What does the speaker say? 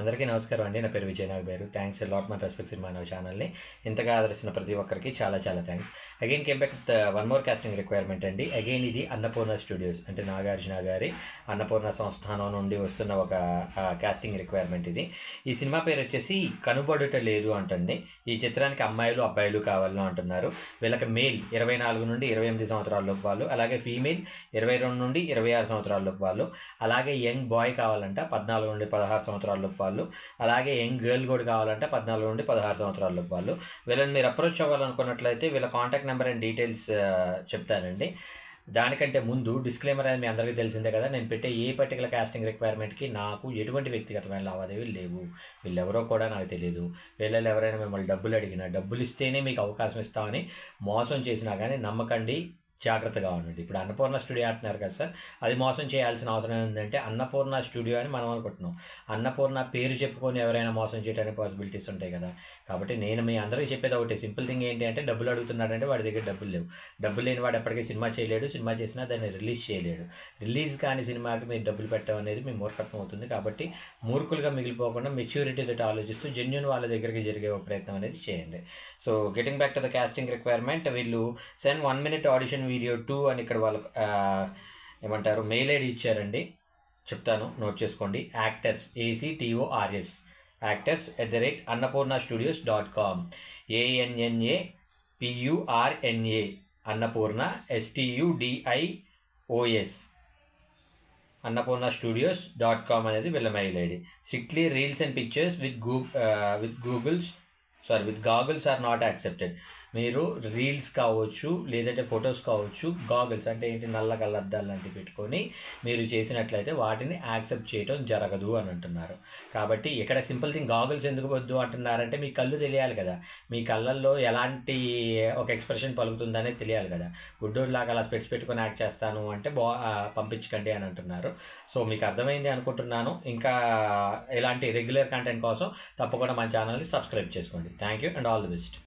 అందరికీ నమస్కారం అండి. నా పేరు Vijay Nagaberu. Thanks a lot my respects in my ఛానల్ని ఇంతగా ఆదరిస్తున్న ప్రతి ఒక్కరికి చాలా thanks. Again came back with one more casting requirement అండి. అగైన్ ఇది అన్నపూర్ణ స్టూడియోస్ అంటే నాగార్జున గారి అన్నపూర్ణ సంస్థానం నుండి వస్తున్న ఒక కాస్టింగ్ రిక్వైర్మెంట్ ఇది. ఈ సినిమా పేరు వచ్చేసి కనుబడుట లేదు అంటండి. ఈ చిత్రానికి అమ్మాయిలు అబ్బాయిలు కావాలను అంటున్నారు. వీళ్ళకి మేల్ 24 నుండి 28 సంవత్సరాలలోపు వాళ్ళు, అలాగే ఫీమేల్ 22 నుండి 26 సంవత్సరాలలోపు వాళ్ళు, అలాగే యంగ్ బాయ్ కావాలంట 14 నుండి 16 సంవత్సరాలలోపు వాళ్ళు, అలాగే యంగ్ గర్ల్ కూడా కావాలంటే 14 నుండి 16 సంవత్సరాలలోపు వాళ్ళు. వీళ్ళని మీరు అప్రోచ్ అవ్వాలనుకున్నట్లయితే వీళ్ళ కాంటాక్ట్ నెంబర్ అండ్ డీటెయిల్స్ చెప్తానండి. దానికంటే ముందు డిస్క్లైమర్ అనేది మీ అందరికీ తెలిసిందే కదా, నేను పెట్టే ఏ పర్టికులర్ కాస్టింగ్ రిక్వైర్మెంట్కి నాకు ఎటువంటి వ్యక్తిగతమైన లావాదేవీలు లేవు. వీళ్ళెవరో కూడా నాకు తెలియదు. వీళ్ళలో ఎవరైనా మిమ్మల్ని డబ్బులు అడిగినా, డబ్బులు ఇస్తేనే మీకు అవకాశం ఇస్తామని మోసం చేసినా కానీ నమ్మకండి, జాగ్రత్తగా ఉండండి. ఇప్పుడు అన్నపూర్ణ స్టూడియో అంటున్నారు కదా సార్, అది మోసం చేయాల్సిన అవసరం ఏంటంటే అన్నపూర్ణ స్టూడియో అని మనం అనుకుంటున్నాం. అన్నపూర్ణ పేరు చెప్పుకొని ఎవరైనా మోసం చేయడానికి పాసిబిలిటీస్ ఉంటాయి కదా. కాబట్టి నేను మీ అందరికీ చెప్పేది ఒకటి సింపుల్ థింగ్ ఏంటి అంటే, డబ్బులు అడుగుతున్నాడంటే వాడి దగ్గర డబ్బులు లేవు. డబ్బులు లేని వాడు ఎప్పటికీ సినిమా చేయలేడు. సినిమా చేసినా దాన్ని రిలీజ్ చేయలేడు. రిలీజ్ కాని సినిమాకి మీరు డబ్బులు పెట్టడం అనేది మీ మూర్ఖత్వం అవుతుంది. కాబట్టి మూర్ఖులుగా మిగిలిపోకుండా మెచ్యూరిటీతో ఆలోచిస్తూ జెన్యూన్ వాళ్ళ దగ్గరికి జరిగే ఒక ప్రయత్నం అనేది చేయండి. So getting back to the casting requirement, వీళ్ళు సెండ్ 1 minute ఆడిషన్ వీడియో 2 అని ఇక్కడ వాళ్ళకు ఏమంటారు మెయిల్ ఐడి ఇచ్చారండి. చెప్తాను, నోట్ చేసుకోండి. Actors ACTORS actors@annapurnastudios.com ANNAPURNA Annapurna STUDIOS annapurnastudios.com అనేది వీళ్ళ mail ID. Strictly reels and pictures with goggles are not accepted. మీరు రీల్స్ కావచ్చు, లేదంటే ఫొటోస్ కావచ్చు, గాగుల్స్ అంటే ఏంటి, నల్ల కళ్ళద్దాలు లాంటివి పెట్టుకొని మీరు చేసినట్లయితే వాటిని యాక్సెప్ట్ చేయడం జరగదు అని అంటున్నారు. కాబట్టి ఇక్కడ సింపుల్ థింగ్, గాగుల్స్ ఎందుకు వద్దు అంటున్నారంటే మీ కళ్ళు తెలియాలి కదా, మీ కళ్ళల్లో ఎలాంటి ఒక ఎక్స్ప్రెషన్ పలుకుతుందనేది తెలియాలి కదా. గుడ్డోడ్లాగా అలా స్పెట్స్ పెట్టుకొని యాక్ట్ చేస్తాను అంటే పంపించకండి అని అంటున్నారు. సో మీకు అర్థమైంది అనుకుంటున్నాను. ఇంకా ఇలాంటి రెగ్యులర్ కంటెంట్ కోసం తప్పకుండా మన ఛానల్ని సబ్స్క్రైబ్ చేసుకోండి. Thank you and all the best.